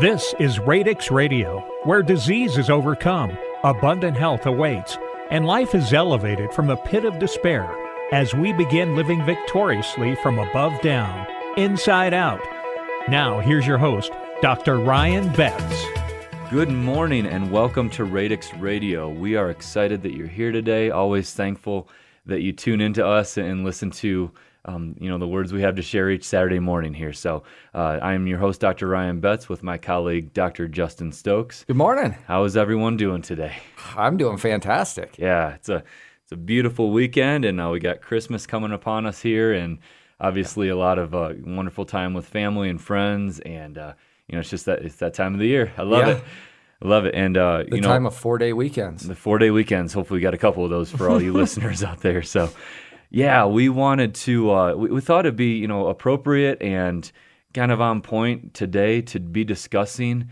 This is Radix Radio, where disease is overcome, abundant health awaits, and life is elevated from the pit of despair as we begin living victoriously from above down, inside out. Now, here's your host, Dr. Ryan Betts. Good morning and welcome to Radix Radio. We are excited that you're here today. Always thankful that you tune into us and listen to the words we have to share each Saturday morning here. So I am your host, Dr. Ryan Betts, with my colleague, Dr. Justin Stokes. Good morning. How is everyone doing today? I'm doing fantastic. Yeah, it's a beautiful weekend, and we got Christmas coming upon us here, and obviously a lot of wonderful time with family and friends, and it's that time of the year. I love it. I love it. And the time of 4-day weekends. The 4-day weekends. Hopefully we got a couple of those for all you listeners out there. So yeah, we wanted to, we thought it'd be, appropriate and kind of on point today to be discussing,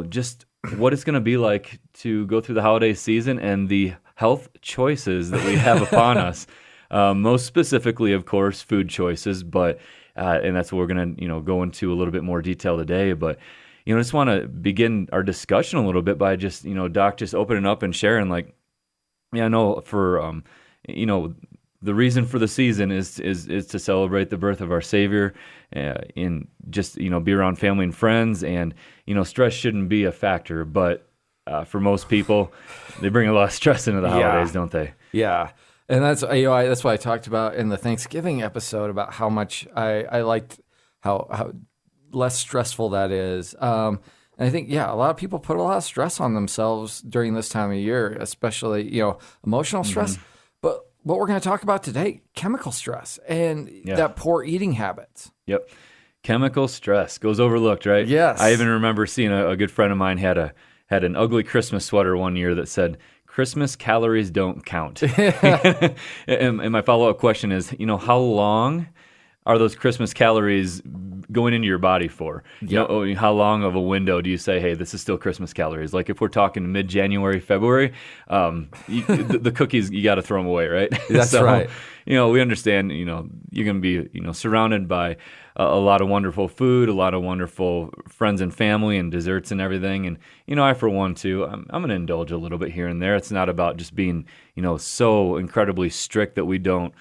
just what it's going to be like to go through the holiday season and the health choices that we have upon us. Most specifically, of course, food choices, but, and that's what we're going to, go into a little bit more detail today. But, I just want to begin our discussion a little bit by just, Doc, just opening up and sharing, I know for, the reason for the season is to celebrate the birth of our Savior, and just be around family and friends, and stress shouldn't be a factor, but for most people, they bring a lot of stress into the holidays, don't they? Yeah, and that's that's what I talked about in the Thanksgiving episode about how much I liked how less stressful that is. And I think, a lot of people put a lot of stress on themselves during this time of year, especially emotional stress. Mm-hmm. But what we're going to talk about today, chemical stress and that poor eating habits. Yep. Chemical stress goes overlooked, right? Yes. I even remember seeing a good friend of mine had an ugly Christmas sweater one year that said, "Christmas calories don't count." and my follow-up question is, how long are those Christmas calories going into your body for? How long of a window do you say, hey, this is still Christmas calories? Like if we're talking mid-January, February, the cookies, you got to throw them away, right? That's right. We understand, you're going to be, surrounded by a lot of wonderful food, a lot of wonderful friends and family and desserts and everything. And, I, for one, too, I'm going to indulge a little bit here and there. It's not about just being, so incredibly strict that we don't,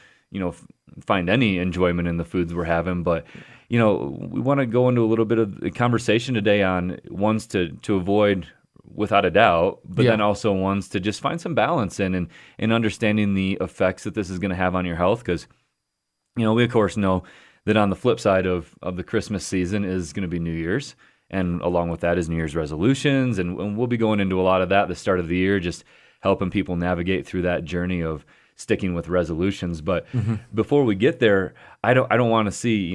find any enjoyment in the foods we're having, but we want to go into a little bit of a conversation today on ones to avoid without a doubt, but then also ones to just find some balance in and understanding the effects that this is going to have on your health, because we of course know that on the flip side of the Christmas season is going to be New Year's, and along with that is New Year's resolutions, and we'll be going into a lot of that at the start of the year, just helping people navigate through that journey of sticking with resolutions. But before we get there, I don't want to see,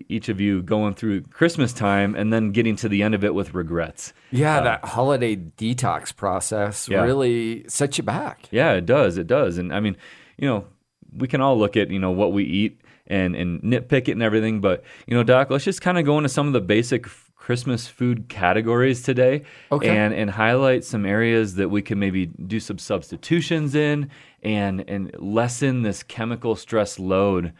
each of you going through Christmas time and then getting to the end of it with regrets. Yeah, that holiday detox process really sets you back. Yeah, it does. And I mean, we can all look at, what we eat and nitpick it and everything. But, Doc, let's just kind of go into some of the basic Christmas food categories today, and highlight some areas that we can maybe do some substitutions in and lessen this chemical stress load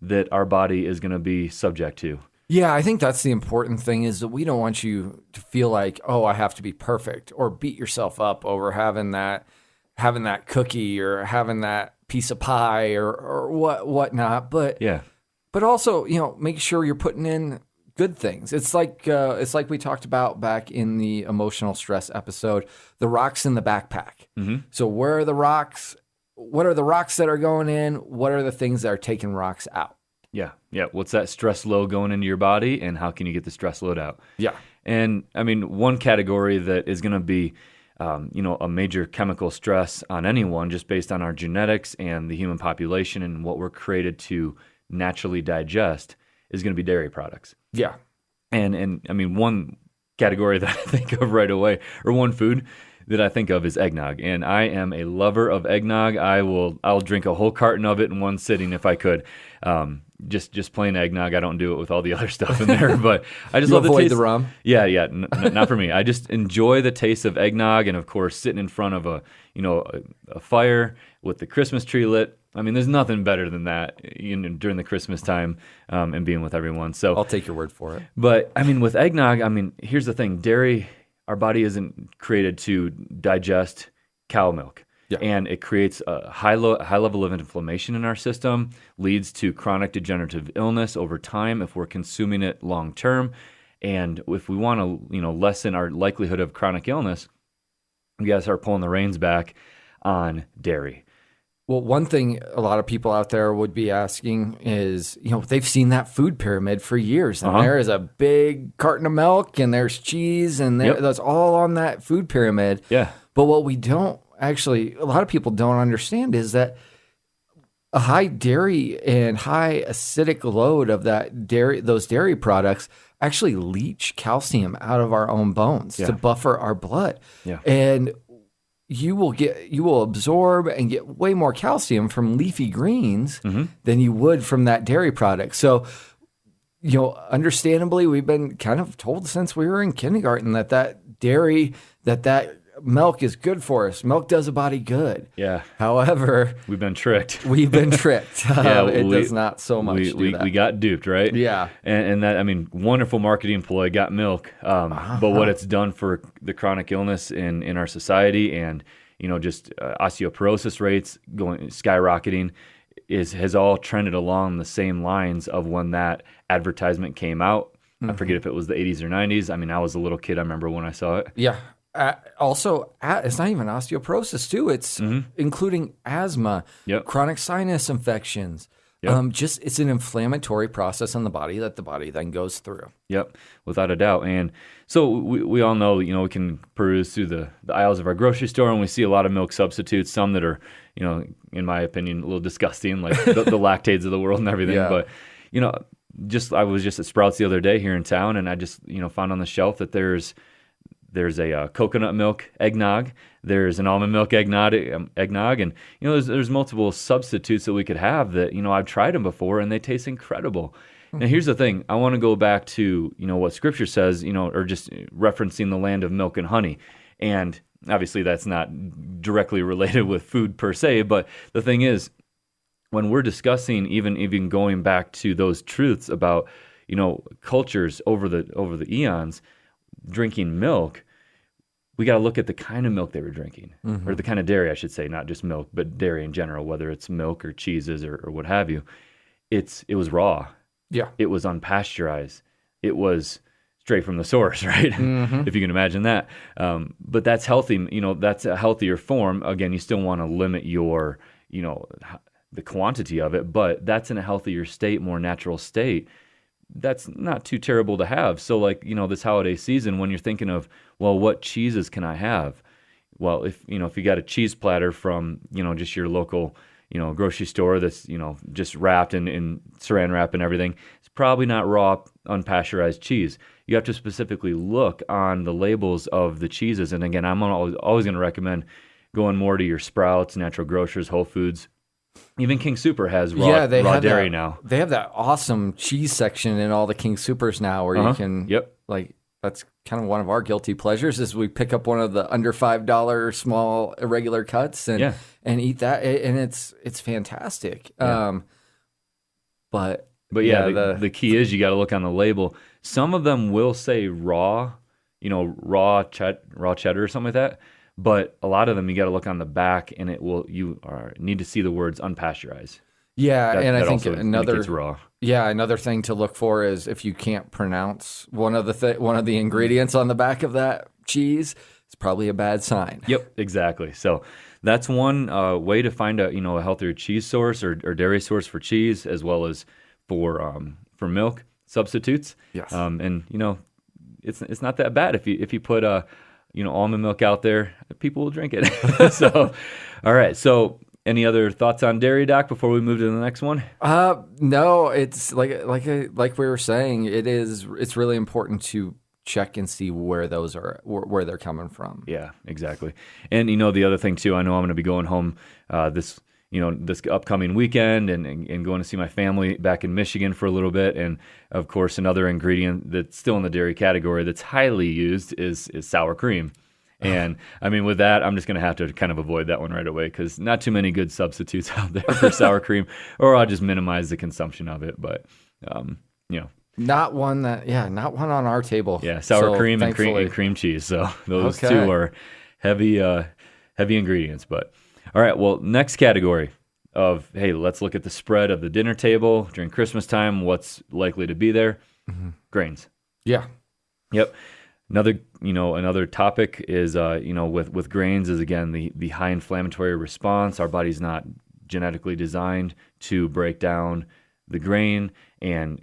that our body is going to be subject to. Yeah, I think that's the important thing, is that we don't want you to feel like, oh, I have to be perfect, or beat yourself up over having that cookie or having that piece of pie or whatnot. But also, make sure you're putting in good things. It's like we talked about back in the emotional stress episode, the rocks in the backpack. Mm-hmm. So where are the rocks? What are the rocks that are going in? What are the things that are taking rocks out? Yeah. What's that stress load going into your body, and how can you get the stress load out? Yeah. And I mean, one category that is going to be, a major chemical stress on anyone, just based on our genetics and the human population and what we're created to naturally digest, is going to be dairy products. Yeah. And I mean, one category that I think of right away, or one food that I think of, is eggnog. And I am a lover of eggnog. I'll drink a whole carton of it in one sitting if I could. just plain eggnog. I don't do it with all the other stuff in there, but I just You love the avoid taste. the rum? Yeah, not for me. I just enjoy the taste of eggnog, and of course, sitting in front of a fire with the Christmas tree lit. I mean, there's nothing better than that, during the Christmas time, and being with everyone. So I'll take your word for it. but I mean, with eggnog, I mean, here's the thing: dairy, our body isn't created to digest cow milk. Yeah. And it creates a high level of inflammation in our system, leads to chronic degenerative illness over time if we're consuming it long term. And if we want to, lessen our likelihood of chronic illness, we got to start pulling the reins back on dairy. Well, one thing a lot of people out there would be asking is, they've seen that food pyramid for years, and there is a big carton of milk, and there's cheese, and that's all on that food pyramid. Yeah. But what we don't actually, a lot of people don't understand is that a high dairy and high acidic load of those dairy products actually leach calcium out of our own bones to buffer our blood. Yeah. And you will absorb and get way more calcium from leafy greens than you would from that dairy product. So, understandably, we've been kind of told since we were in kindergarten that dairy, that milk is good for us. Milk does a body good. Yeah. However, We've been tricked. It does not so much do that. We got duped, right? Yeah. And that, I mean, wonderful marketing ploy, got milk. But what it's done for the chronic illness in our society and, just osteoporosis rates skyrocketing has all trended along the same lines of when that advertisement came out. I forget if it was the 80s or 90s. I mean, I was a little kid. I remember when I saw it. Yeah. Also, it's not even osteoporosis too. It's including asthma, chronic sinus infections. It's an inflammatory process in the body that the body then goes through. Yep, without a doubt. And so we all know, we can peruse through the aisles of our grocery store, and we see a lot of milk substitutes, some that are, in my opinion, a little disgusting, like the Lactates of the world and everything. Yeah. But, I was just at Sprouts the other day here in town, and I just, found on the shelf that there's a coconut milk eggnog, there's an almond milk eggnog, and there's multiple substitutes that we could have that I've tried them before and they taste incredible. Now here's the thing: I want to go back to what Scripture says, or just referencing the land of milk and honey, and obviously that's not directly related with food per se. But the thing is, when we're discussing even going back to those truths about cultures over the eons drinking milk, we got to look at the kind of milk they were drinking, or the kind of dairy, I should say, not just milk, but dairy in general, whether it's milk or cheeses or what have you. It was raw. Yeah. It was unpasteurized. It was straight from the source, right? If you can imagine that. But that's healthy. That's a healthier form. Again, you still want to limit your, the quantity of it, but that's in a healthier state, more natural state. That's not too terrible to have. So this holiday season, when you're thinking of, well, what cheeses can I have? Well, if you got a cheese platter from, just your local, grocery store that's, just wrapped in saran wrap and everything, it's probably not raw, unpasteurized cheese. You have to specifically look on the labels of the cheeses. And again, I'm always going to recommend going more to your Sprouts, Natural Grocers, Whole Foods. Even King Super has raw dairy now. They have that awesome cheese section in all the King Supers now where you can, that's kind of one of our guilty pleasures is we pick up one of the under $5 small irregular cuts and eat that. And it's fantastic. Yeah. But yeah, the key is you got to look on the label. Some of them will say raw, raw cheddar or something like that. But a lot of them, you got to look on the back, and you need to see the words unpasteurized. Yeah, I think also indicates raw. Yeah, another thing to look for is if you can't pronounce one of the ingredients on the back of that cheese, it's probably a bad sign. Yep, exactly. So that's one way to find a healthier cheese source or dairy source for cheese, as well as for milk substitutes. Yes, and it's not that bad if you put almond milk out there, people will drink it. So, all right. So, any other thoughts on dairy, Doc, before we move to the next one? No. It's like we were saying. It's really important to check and see where those are, where they're coming from. Yeah, exactly. And the other thing too, I know I'm going to be going home this this upcoming weekend and going to see my family back in Michigan for a little bit. And of course, another ingredient that's still in the dairy category that's highly used is sour cream. And I mean, with that, I'm just going to have to kind of avoid that one right away because not too many good substitutes out there for sour cream, or I'll just minimize the consumption of it. But, Not one on our table. Yeah, sour cream and thankfully. cream cheese. So those two are heavy ingredients. But all right, well, next category of, hey, let's look at the spread of the dinner table during Christmas time. What's likely to be there? Mm-hmm. Grains. Yeah. Yep. Another topic is, with grains is, again, the high inflammatory response. Our body's not genetically designed to break down the grain. And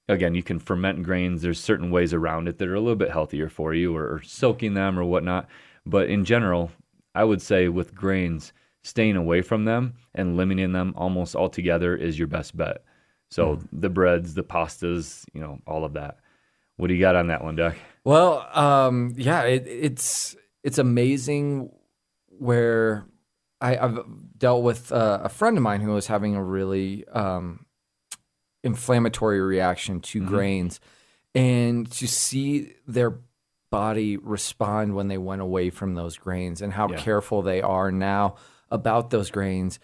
again, you can ferment grains. There's certain ways around it that are a little bit healthier for you, or soaking them or whatnot. But in general, I would say with grains, staying away from them and limiting them almost altogether is your best bet. So the breads, the pastas, all of that. What do you got on that one, Doc? Well, it's amazing where I've dealt with a friend of mine who was having a really inflammatory reaction to grains, and to see their body respond when they went away from those grains and how careful they are now about those grains.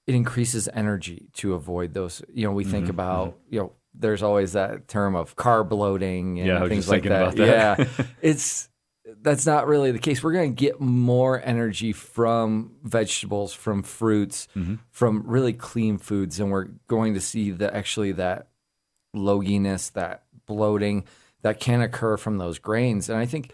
It increases energy to avoid those. We think about, there's always that term of carb bloating and things like that. Yeah, that's not really the case. We're going to get more energy from vegetables, from fruits, from really clean foods, and we're going to see that loginess, that bloating that can occur from those grains. And I think,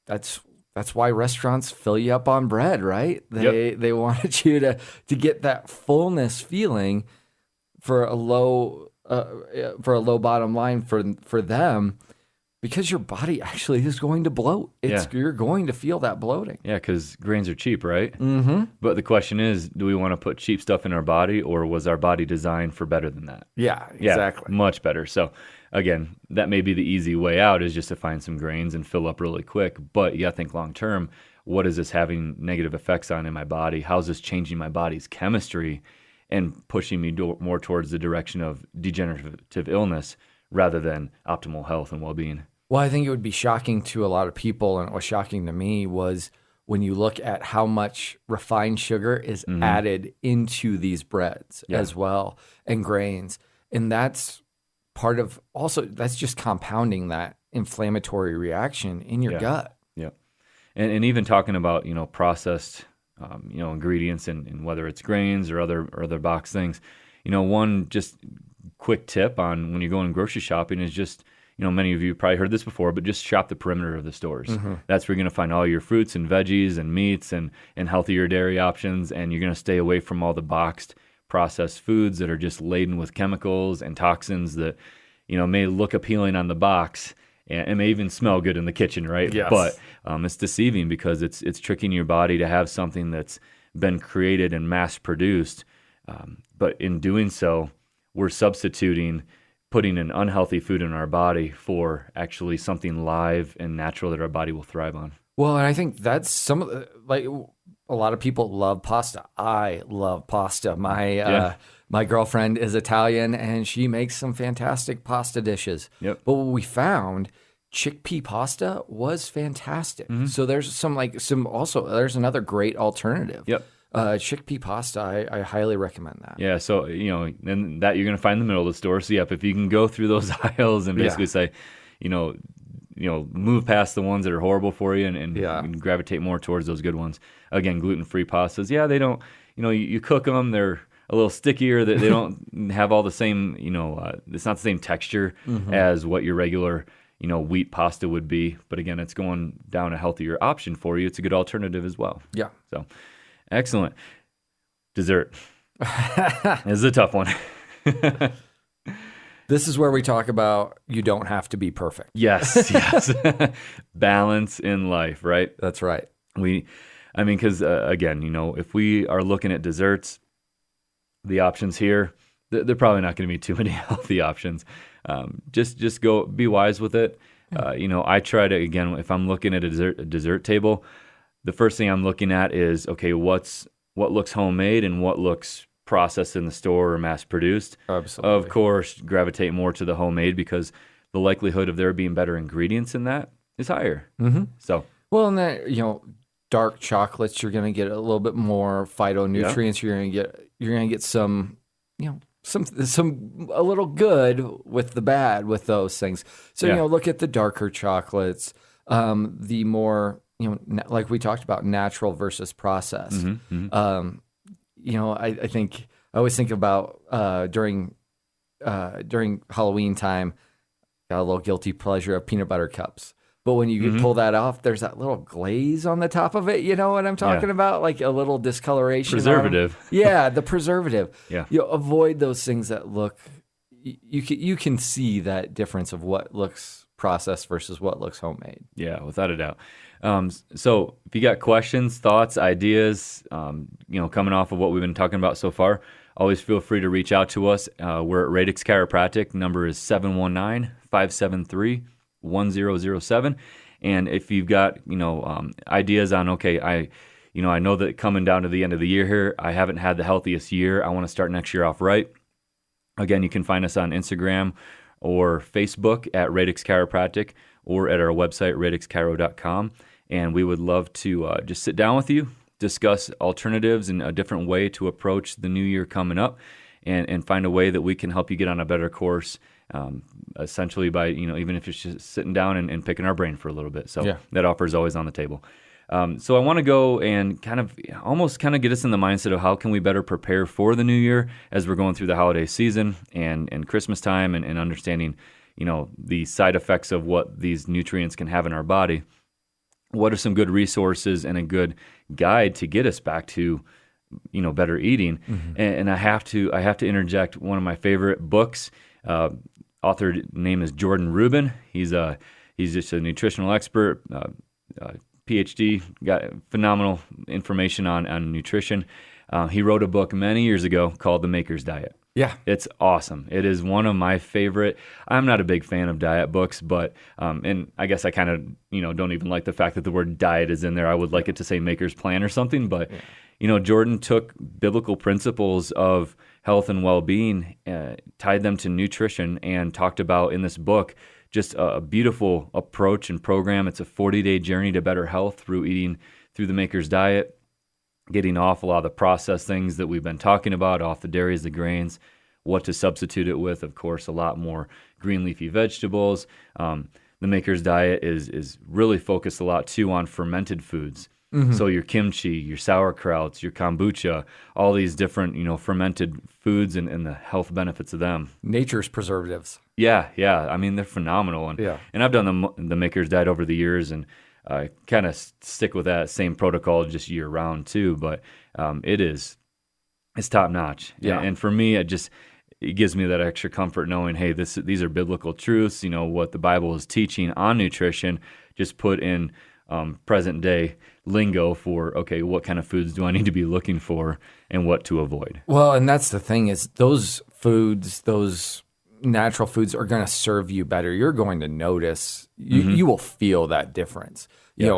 that's why restaurants fill you up on bread, right? They wanted you to get that fullness feeling for a low bottom line for them, because your body actually is going to bloat. You're going to feel that bloating. Yeah, because grains are cheap, right? Mm-hmm. But the question is, do we want to put cheap stuff in our body, or was our body designed for better than that? Yeah, exactly. Yeah, much better. So again, that may be the easy way out, is just to find some grains and fill up really quick. But you got to think long term. What is this having negative effects on in my body? How's this changing my body's chemistry and pushing me more towards the direction of degenerative illness rather than optimal health and well-being? Well, I think it would be shocking to a lot of people, and what was shocking to me was when you look at how much refined sugar is added into these breads as well, and grains. And that's part of that's just compounding that inflammatory reaction in your gut. Yeah. And even talking about, processed, ingredients and whether it's grains or other box things, one just quick tip on when you're going grocery shopping is just, many of you probably heard this before, but just shop the perimeter of the stores. That's where you're going to find all your fruits and veggies and meats and healthier dairy options. And you're going to stay away from all the boxed processed foods that are just laden with chemicals and toxins that, may look appealing on the box and may even smell good in the kitchen, right? Yes. But it's deceiving because it's tricking your body to have something that's been created and mass produced. But in doing so, we're putting an unhealthy food in our body for actually something live and natural that our body will thrive on. Well, and I think that's some of the, a lot of people love pasta. I love pasta. My girlfriend is Italian, and she makes some fantastic pasta dishes. Yep. But what we found, chickpea pasta was fantastic. So there's there's another great alternative. Yep. Chickpea pasta, I highly recommend that. Yeah, so, and that you're going to find in the middle of the store. So, if you can go through those aisles and basically say, move past the ones that are horrible for you and gravitate more towards those good ones. Again, gluten-free pastas. Yeah, they don't, you cook them, they're a little stickier. They don't have all the same, it's not the same texture as what your regular, wheat pasta would be. But again, it's going down a healthier option for you. It's a good alternative as well. Yeah. So, excellent. Dessert. This is a tough one. This is where we talk about you don't have to be perfect. Yes. Balance in life, right? That's right. Because again, if we are looking at desserts, the options here, they're probably not going to be too many healthy options. Just go, be wise with it. I try to, again, if I'm looking at a dessert table, the first thing I'm looking at is, okay, what's what looks homemade and what looks processed in the store or mass produced. Absolutely. Of course, gravitate more to the homemade because the likelihood of there being better ingredients in that is higher. Mm-hmm. So, well, and that, dark chocolates, you're going to get a little bit more phytonutrients. Yeah. You're going to get some, some a little good with the bad with those things. So, look at the darker chocolates, the more, like we talked about, natural versus processed. mm-hmm, mm-hmm. I think I always think about during Halloween time, got a little guilty pleasure of peanut butter cups. But when you pull that off, there's that little glaze on the top of it. You know what I'm talking about? Like a little discoloration. Preservative. Yeah, the preservative. Yeah. You avoid those things that look. You can see that difference of what looks processed versus what looks homemade. Yeah, without a doubt. So if you got questions, thoughts, ideas, coming off of what we've been talking about so far, always feel free to reach out to us. We're at Radix Chiropractic. Number is 719-573-1007. And if you've got, ideas on, I know that coming down to the end of the year here, I haven't had the healthiest year. I want to start next year off right. Again, you can find us on Instagram or Facebook at Radix Chiropractic or at our website, radixchiro.com. And we would love to just sit down with you, discuss alternatives and a different way to approach the new year coming up, and find a way that we can help you get on a better course, essentially by, even if it's just sitting down and picking our brain for a little bit. So that offer is always on the table. So I want to go and kind of get us in the mindset of how can we better prepare for the new year as we're going through the holiday season and Christmas time and understanding, the side effects of what these nutrients can have in our body. What are some good resources and a good guide to get us back to, better eating? Mm-hmm. And I have to interject one of my favorite books. Author name is Jordan Rubin. He's just a nutritional expert, PhD, got phenomenal information on nutrition. He wrote a book many years ago called The Maker's Diet. Yeah. It's awesome. It is one of my favorite. I'm not a big fan of diet books, but, and I guess I kind of, don't even like the fact that the word diet is in there. I would like it to say Maker's Plan or something, but, Jordan took biblical principles of health and well-being, tied them to nutrition, and talked about in this book just a beautiful approach and program. It's a 40-day journey to better health through eating through the Maker's Diet, getting off a lot of the processed things that we've been talking about, off the dairies, the grains, what to substitute it with. Of course, a lot more green leafy vegetables. The Maker's Diet is really focused a lot, too, on fermented foods. Mm-hmm. So your kimchi, your sauerkrauts, your kombucha, all these different, fermented foods and the health benefits of them. Nature's preservatives. Yeah. I mean, they're phenomenal. And I've done the Maker's Diet over the years, and kind of stick with that same protocol just year round too. But it's top notch. Yeah. And for me, it gives me that extra comfort knowing, hey, these are biblical truths. What the Bible is teaching on nutrition, just put in present day lingo for, what kind of foods do I need to be looking for and what to avoid? Well, and that's the thing is those foods, those natural foods are going to serve you better. You're going to notice, you will feel that difference. It's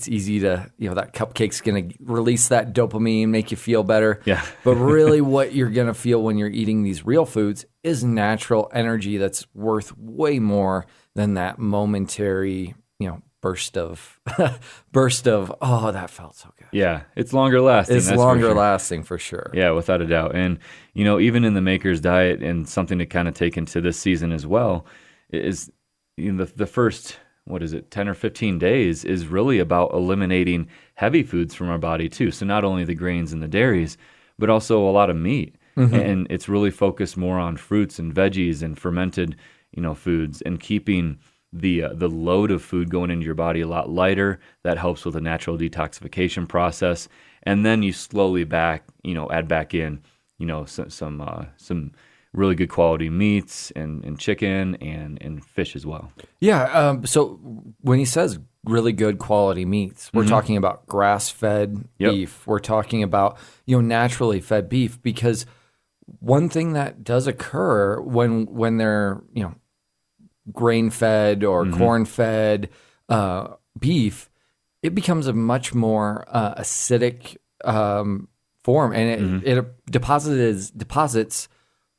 easy to, that cupcake's going to release that dopamine, make you feel better. Yeah. But really what you're going to feel when you're eating these real foods is natural energy that's worth way more than that momentary, burst of, oh, that felt so good. Yeah, it's longer lasting. It's longer lasting for sure. Yeah, without a doubt. And, even in the Maker's Diet, and something to kind of take into this season as well, is the first, 10 or 15 days is really about eliminating heavy foods from our body too. So not only the grains and the dairies, but also a lot of meat. Mm-hmm. And it's really focused more on fruits and veggies and fermented, foods, and keeping the load of food going into your body a lot lighter. That helps with the natural detoxification process. And then you slowly add back in, some really good quality meats and chicken and fish as well. Yeah. So when he says really good quality meats, we're talking about grass-fed beef. We're talking about, naturally fed beef, because one thing that does occur when they're, grain-fed or corn-fed beef it becomes a much more acidic form, and it deposits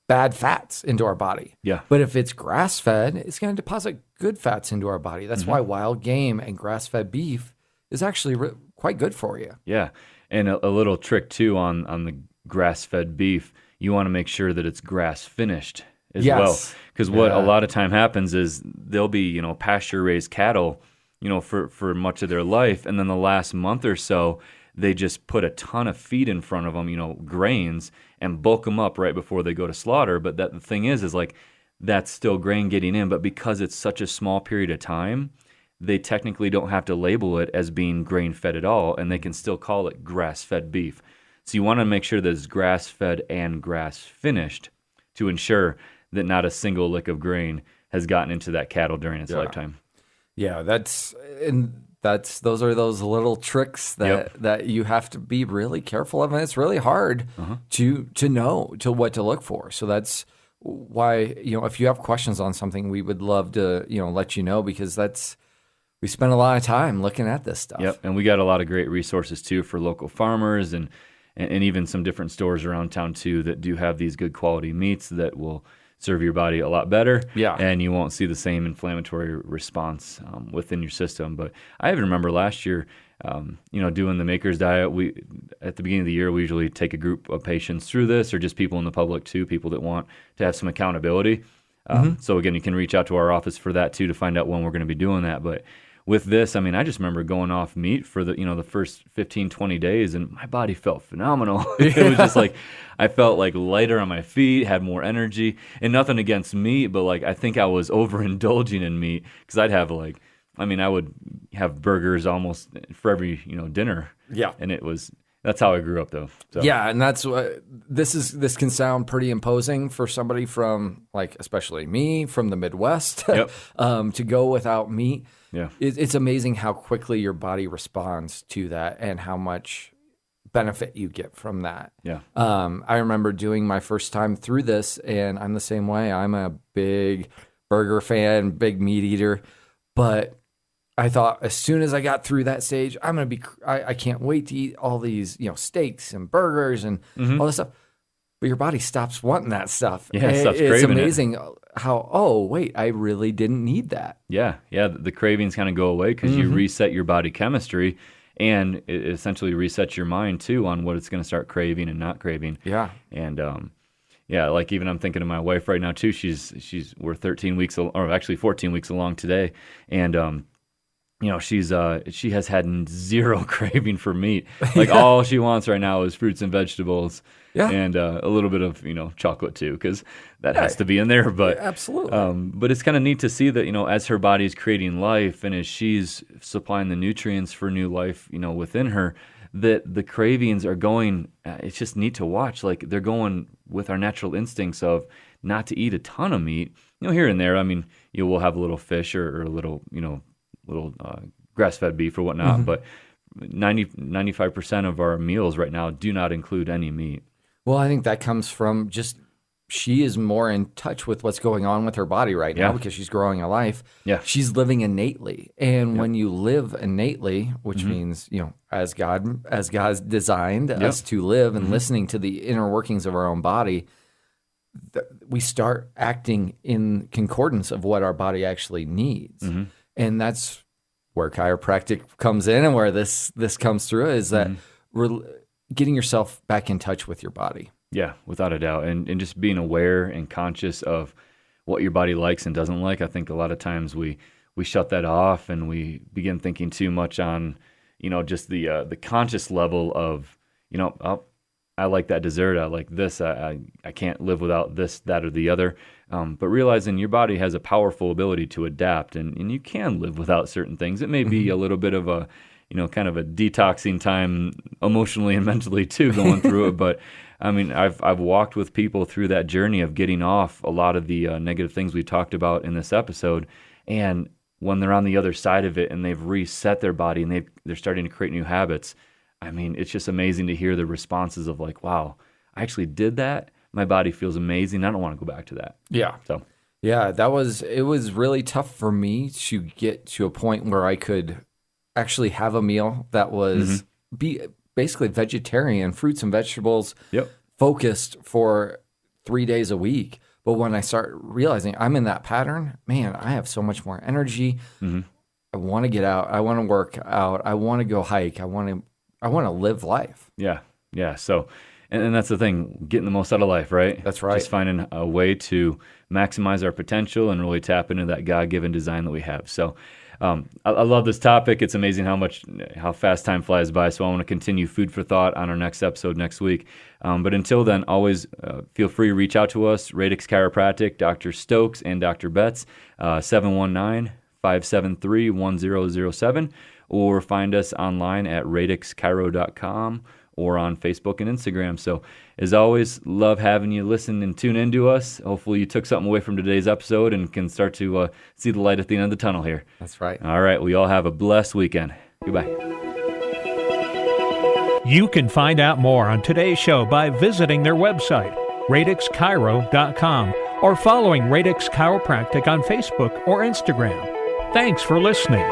bad fats into our body. Yeah. But if it's grass-fed, it's going to deposit good fats into our body. That's why wild game and grass-fed beef is actually quite good for you. Yeah. And a little trick too on the grass-fed beef, you want to make sure that it's grass-finished as well. Because what a lot of time happens is there'll be, pasture-raised cattle, for much of their life, and then the last month or so, they just put a ton of feed in front of them, grains, and bulk them up right before they go to slaughter. But the thing is like that's still grain getting in. But because it's such a small period of time, they technically don't have to label it as being grain-fed at all, and they can still call it grass-fed beef. So you want to make sure that it's grass-fed and grass-finished to ensure that not a single lick of grain has gotten into that cattle during its lifetime. Yeah, those are those little tricks that you have to be really careful of, and it's really hard to know what to look for. So that's why, if you have questions on something, we would love to, let you know, because we spend a lot of time looking at this stuff. Yep, and we got a lot of great resources too for local farmers and even some different stores around town too that do have these good quality meats that will serve your body a lot better. Yeah. And you won't see the same inflammatory response within your system. But I even remember last year, doing the Maker's Diet. At the beginning of the year, we usually take a group of patients through this, or just people in the public too, people that want to have some accountability. So again, you can reach out to our office for that too to find out when we're going to be doing that. But with this, I just remember going off meat for the first 15, 20 days, and my body felt phenomenal. It was just like, I felt like lighter on my feet, had more energy, and nothing against meat, but I think I was overindulging in meat, because I'd have I would have burgers almost for every, dinner. Yeah. And that's how I grew up though. So. Yeah. And that's what this can sound pretty imposing for somebody from especially me from the Midwest, to go without meat. Yeah. It's amazing how quickly your body responds to that and how much benefit you get from that. Yeah. I remember doing my first time through this, and I'm the same way. I'm a big burger fan, big meat eater, but I thought as soon as I got through that stage, I can't wait to eat all these, steaks and burgers and all this stuff. But your body stops wanting that stuff. Yeah, it stops craving it. It's amazing how, wait, I really didn't need that. Yeah. The cravings kind of go away because you reset your body chemistry, and it essentially resets your mind too on what it's going to start craving and not craving. Yeah. And even I'm thinking of my wife right now too. We're 13 weeks, or actually 14 weeks along today, and she has had zero craving for meat. All she wants right now is fruits and vegetables. Yeah. And a little bit of, chocolate too, because that has to be in there. But absolutely. But it's kind of neat to see that, as her body is creating life and as she's supplying the nutrients for new life, within her, that the cravings are going, it's just neat to watch. They're going with our natural instincts of not to eat a ton of meat, here and there. We'll have a little fish or a little, little grass-fed beef or whatnot, but 95% of our meals right now do not include any meat. Well, I think that comes from just she is more in touch with what's going on with her body right now because she's growing a life. Yeah. She's living innately. And when you live innately, which means, as God's designed us to live and listening to the inner workings of our own body, we start acting in concordance of what our body actually needs. And that's where chiropractic comes in, and where this comes through is that we're getting yourself back in touch with your body. Yeah, without a doubt. And just being aware and conscious of what your body likes and doesn't like. I think a lot of times we shut that off and we begin thinking too much on, just the conscious level of, oh, I like that dessert. I like this. I can't live without this, that, or the other. But realizing your body has a powerful ability to adapt, and you can live without certain things. It may be a little bit of a, kind of a detoxing time emotionally and mentally too, going through it. But I've walked with people through that journey of getting off a lot of the negative things we talked about in this episode. And when they're on the other side of it and they've reset their body and they're starting to create new habits, it's just amazing to hear the responses of wow, I actually did that. My body feels amazing. I don't want to go back to that. Yeah. So, yeah, it was really tough for me to get to a point where I could actually have a meal that was basically vegetarian, fruits and vegetables focused for 3 days a week. But when I start realizing I'm in that pattern, man, I have so much more energy. I want to get out. I want to work out. I want to go hike. I want to live life. Yeah. So, and that's the thing, getting the most out of life, right? That's right. Just finding a way to maximize our potential and really tap into that God-given design that we have. So, I love this topic. It's amazing how fast time flies by. So I want to continue food for thought on our next episode next week. But until then, always feel free to reach out to us, Radix Chiropractic, Dr. Stokes and Dr. Betts, 719-573-1007, or find us online at radixchiro.com or on Facebook and Instagram. So as always, love having you listen and tune into us. Hopefully you took something away from today's episode and can start to see the light at the end of the tunnel here. That's right. All right. We all have a blessed weekend. Goodbye. You can find out more on today's show by visiting their website, radixchiro.com, or following Radix Chiropractic on Facebook or Instagram. Thanks for listening.